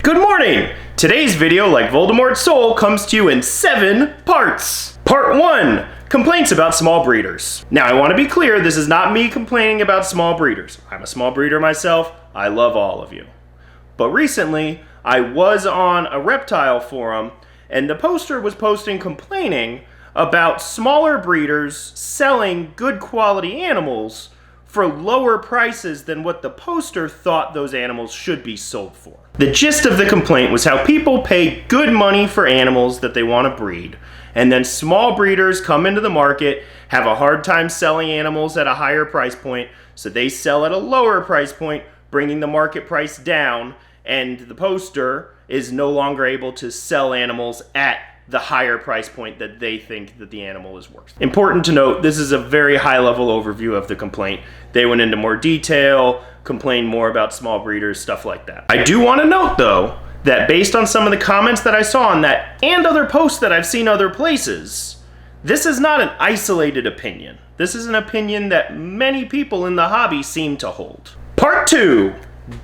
Good morning! Today's video, like Voldemort's soul, comes to you in 7 parts. Part 1, complaints about small breeders. Now I want to be clear, this is not me complaining about small breeders. I'm a small breeder myself, I love all of you. But recently, I was on a reptile forum, and the poster was complaining about smaller breeders selling good quality animals for lower prices than what the poster thought those animals should be sold for. The gist of the complaint was how people pay good money for animals that they want to breed, and then small breeders come into the market, have a hard time selling animals at a higher price point, so they sell at a lower price point, bringing the market price down, and the poster is no longer able to sell animals at the higher price point that they think that the animal is worth. Important to note, this is a very high level overview of the complaint. They went into more detail, complained more about small breeders, stuff like that. I do want to note though, that based on some of the comments that I saw on that and other posts that I've seen other places, this is not an isolated opinion. This is an opinion that many people in the hobby seem to hold. Part 2.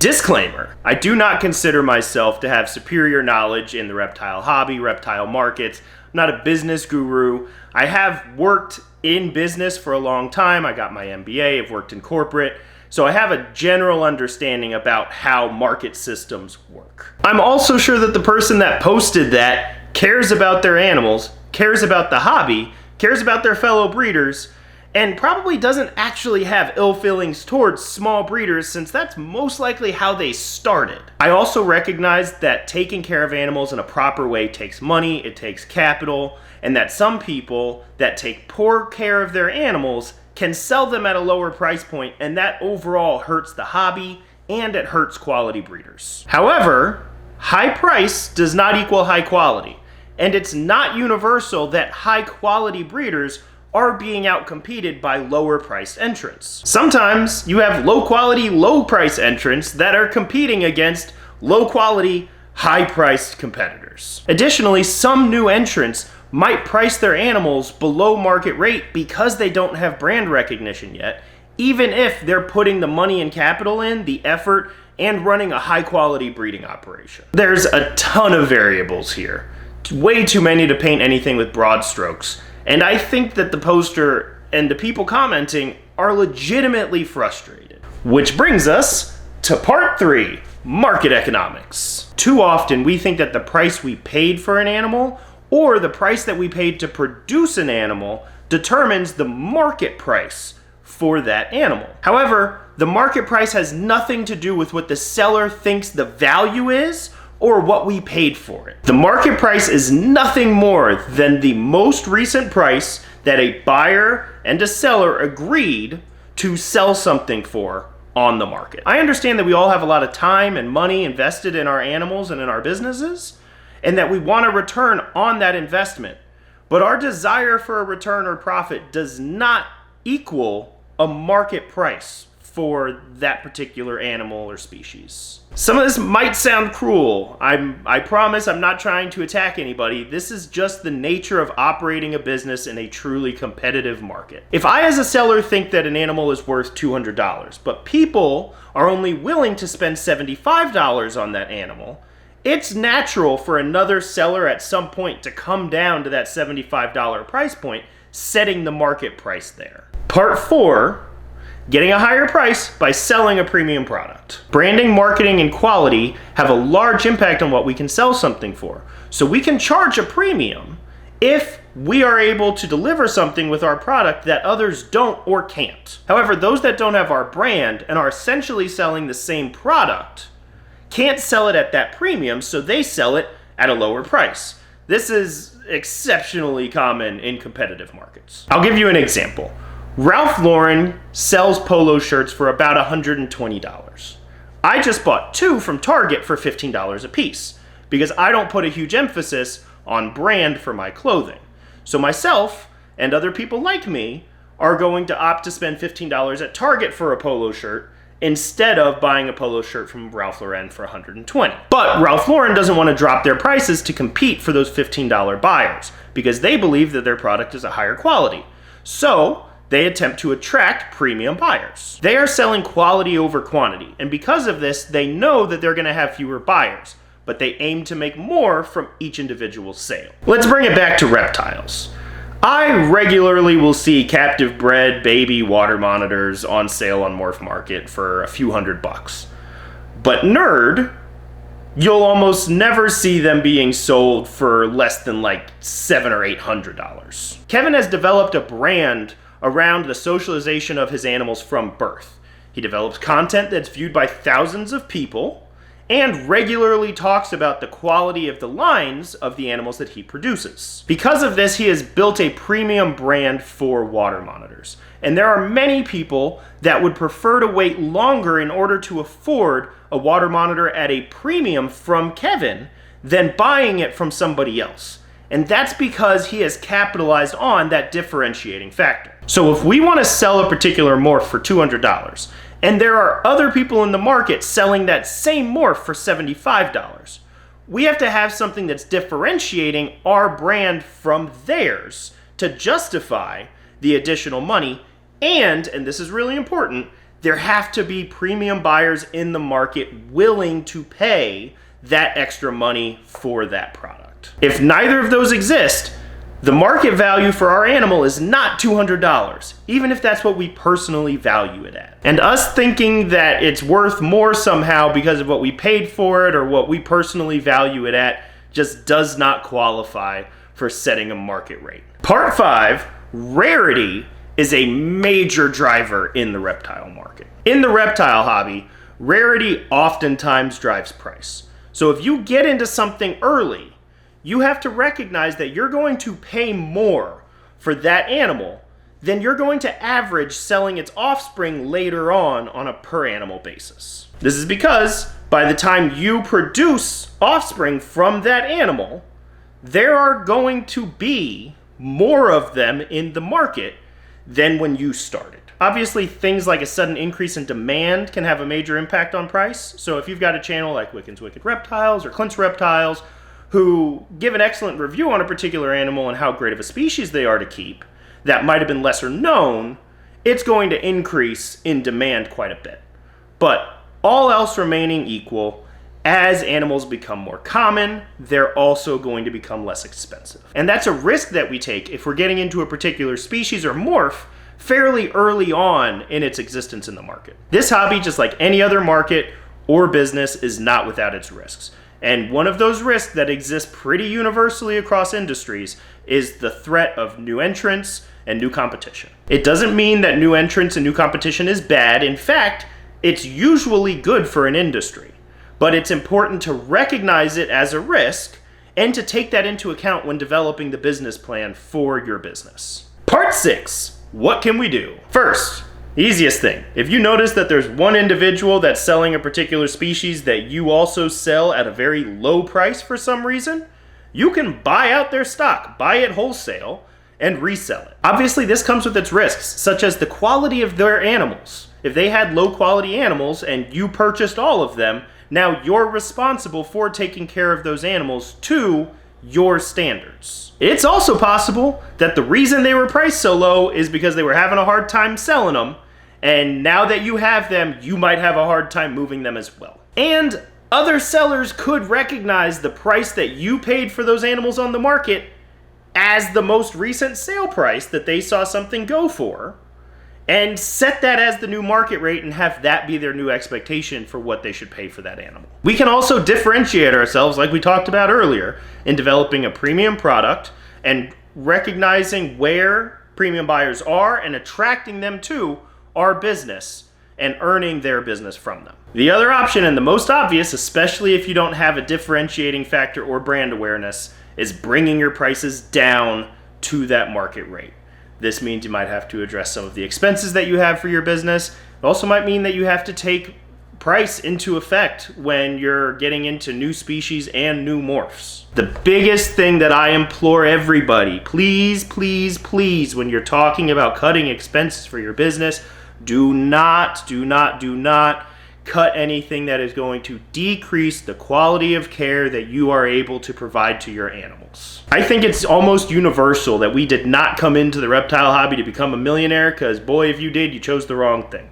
Disclaimer, I do not consider myself to have superior knowledge in the reptile hobby, reptile markets. I'm not a business guru. I have worked in business for a long time. I got my MBA, I've worked in corporate, so I have a general understanding about how market systems work. I'm also sure that the person that posted that cares about their animals, cares about the hobby, cares about their fellow breeders, and probably doesn't actually have ill feelings towards small breeders, since that's most likely how they started. I also recognize that taking care of animals in a proper way takes money, it takes capital, and that some people that take poor care of their animals can sell them at a lower price point, and that overall hurts the hobby and it hurts quality breeders. However, high price does not equal high quality, and it's not universal that high quality breeders are being outcompeted by lower priced entrants. Sometimes you have low quality, low price entrants that are competing against low quality, high priced competitors. Additionally, some new entrants might price their animals below market rate because they don't have brand recognition yet, even if they're putting the money and capital in, the effort, and running a high quality breeding operation. There's a ton of variables here. Way too many to paint anything with broad strokes. And I think that the poster and the people commenting are legitimately frustrated. Which brings us to part 3, market economics. Too often we think that the price we paid for an animal or the price that we paid to produce an animal determines the market price for that animal. However, the market price has nothing to do with what the seller thinks the value is or what we paid for it. The market price is nothing more than the most recent price that a buyer and a seller agreed to sell something for on the market. I understand that we all have a lot of time and money invested in our animals and in our businesses, and that we want a return on that investment. But our desire for a return or profit does not equal a market price for that particular animal or species. Some of this might sound cruel. I promise I'm not trying to attack anybody. This is just the nature of operating a business in a truly competitive market. If I as a seller think that an animal is worth $200, but people are only willing to spend $75 on that animal, it's natural for another seller at some point to come down to that $75 price point, setting the market price there. Part 4, getting a higher price by selling a premium product. Branding, marketing, and quality have a large impact on what we can sell something for. So we can charge a premium if we are able to deliver something with our product that others don't or can't. However, those that don't have our brand and are essentially selling the same product can't sell it at that premium, so they sell it at a lower price. This is exceptionally common in competitive markets. I'll give you an example. Ralph Lauren sells polo shirts for about $120. I just bought 2 from Target for $15 a piece because I don't put a huge emphasis on brand for my clothing. So myself and other people like me are going to opt to spend $15 at Target for a polo shirt instead of buying a polo shirt from Ralph Lauren for $120. But Ralph Lauren doesn't want to drop their prices to compete for those $15 buyers because they believe that their product is a higher quality. So they attempt to attract premium buyers. They are selling quality over quantity, and because of this, they know that they're going to have fewer buyers. but they aim to make more from each individual sale. Let's bring it back to reptiles. I regularly will see captive bred baby water monitors on sale on Morph Market for a few $100. But Nerd, you'll almost never see them being sold for less than like $700 or $800. Kevin has developed a brand around the socialization of his animals from birth. He develops content that's viewed by thousands of people and regularly talks about the quality of the lines of the animals that he produces. Because of this, he has built a premium brand for water monitors. And there are many people that would prefer to wait longer in order to afford a water monitor at a premium from Kevin than buying it from somebody else. And that's because he has capitalized on that differentiating factor. So if we want to sell a particular morph for $200, and there are other people in the market selling that same morph for $75, we have to have something that's differentiating our brand from theirs to justify the additional money. And this is really important, there have to be premium buyers in the market willing to pay that extra money for that product. If neither of those exist, the market value for our animal is not $200, even if that's what we personally value it at. And us thinking that it's worth more somehow because of what we paid for it or what we personally value it at just does not qualify for setting a market rate. Part 5, rarity is a major driver in the reptile market. In the reptile hobby, rarity oftentimes drives price. So if you get into something early, you have to recognize that you're going to pay more for that animal than you're going to average selling its offspring later on a per animal basis. This is because by the time you produce offspring from that animal, there are going to be more of them in the market than when you started. Obviously, things like a sudden increase in demand can have a major impact on price. So if you've got a channel like Wiccan's Wicked Reptiles or Clint's Reptiles, who give an excellent review on a particular animal and how great of a species they are to keep, that might have been lesser known, it's going to increase in demand quite a bit. But all else remaining equal, as animals become more common, they're also going to become less expensive. And that's a risk that we take if we're getting into a particular species or morph fairly early on in its existence in the market. This hobby, just like any other market or business, is not without its risks. And one of those risks that exists pretty universally across industries is the threat of new entrants and new competition. It doesn't mean that new entrants and new competition is bad. In fact, it's usually good for an industry. But it's important to recognize it as a risk and to take that into account when developing the business plan for your business. Part 6, what can we do? First, easiest thing, if you notice that there's one individual that's selling a particular species that you also sell at a very low price for some reason, you can buy out their stock, buy it wholesale, and resell it. Obviously, this comes with its risks, such as the quality of their animals. If they had low quality animals and you purchased all of them, now you're responsible for taking care of those animals to your standards. It's also possible that the reason they were priced so low is because they were having a hard time selling them, and now that you have them, you might have a hard time moving them as well. And other sellers could recognize the price that you paid for those animals on the market as the most recent sale price that they saw something go for, and set that as the new market rate and have that be their new expectation for what they should pay for that animal. We can also differentiate ourselves, like we talked about earlier, in developing a premium product and recognizing where premium buyers are and attracting them to our business and earning their business from them. The other option, and the most obvious, especially if you don't have a differentiating factor or brand awareness, is bringing your prices down to that market rate. This means you might have to address some of the expenses that you have for your business. It also might mean that you have to take price into effect when you're getting into new species and new morphs. The biggest thing that I implore everybody, please, please, please, when you're talking about cutting expenses for your business, do not cut anything that is going to decrease the quality of care that you are able to provide to your animals. I think it's almost universal that we did not come into the reptile hobby to become a millionaire, because boy, if you did, you chose the wrong thing.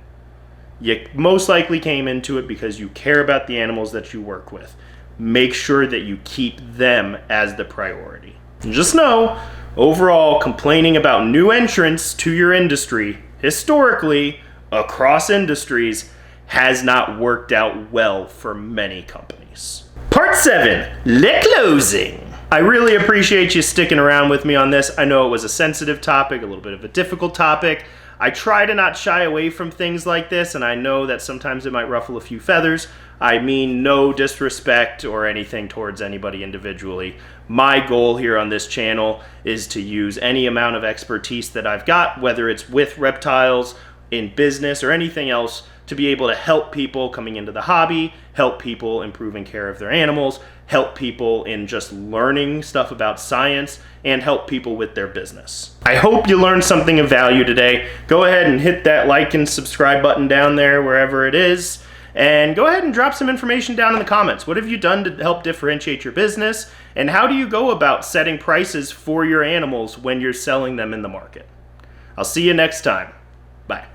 You most likely came into it because you care about the animals that you work with. make sure that you keep them as the priority. And just know, overall, complaining about new entrants to your industry, historically, across industries, has not worked out well for many companies. Part 7, le closing. I really appreciate you sticking around with me on this. I know it was a sensitive topic, a little bit of a difficult topic. I try to not shy away from things like this, and I know that sometimes it might ruffle a few feathers. I mean no disrespect or anything towards anybody individually. My goal here on this channel is to use any amount of expertise that I've got, whether it's with reptiles, in business, or anything else, to be able to help people coming into the hobby, help people improving care of their animals, help people in just learning stuff about science, and help people with their business. I hope you learned something of value today. Go ahead and hit that like and subscribe button down there wherever it is, and go ahead and drop some information down in the comments. What have you done to help differentiate your business, and how do you go about setting prices for your animals when you're selling them in the market? I'll see you next time. Bye.